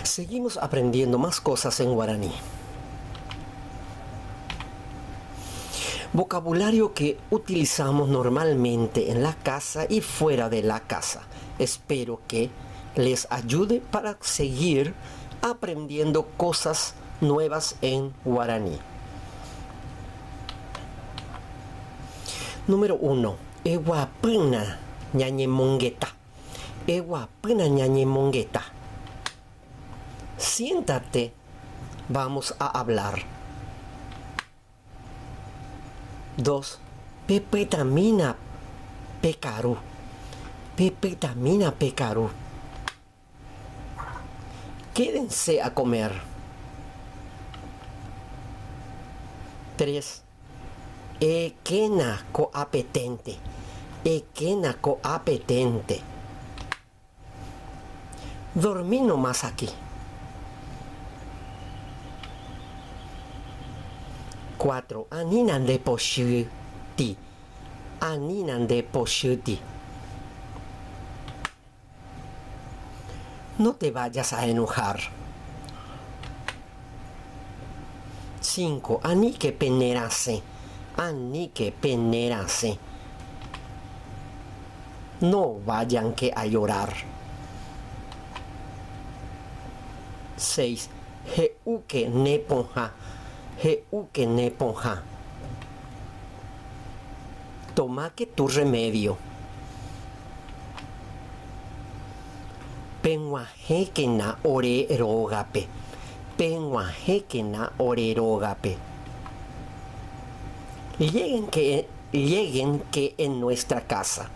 Seguimos aprendiendo más cosas en guaraní. Vocabulario que utilizamos normalmente en la casa y fuera de la casa. Espero que les ayude para seguir aprendiendo cosas nuevas en guaraní. Número 1. Ewapuna ñañemongueta. Ewapuna ñañemongueta. Siéntate, vamos a hablar. 2. Pepetamina pecaru. Pepetamina pecaru. Quédense a comer. 3. Equena coapetente. Equena coapetente. Dormí nomás aquí. 4. Aninan de poshuti. Aninan de poshuti. No te vayas a enojar. 5. Anique penerase. Anique penerase. No vayan que a llorar. 6. Jeuque neponja. Jeuque neponja. Toma que tu remedio. Penguajequena ore erogape. Penguajequena ore erogape. Lleguen que en nuestra casa.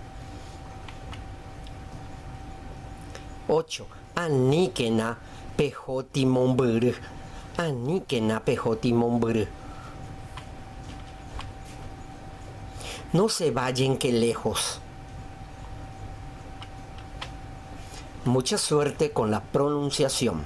8. Aniquena pejotimombrg. Aniquena pejotimombrg. No se vayan que lejos. Mucha suerte con la pronunciación.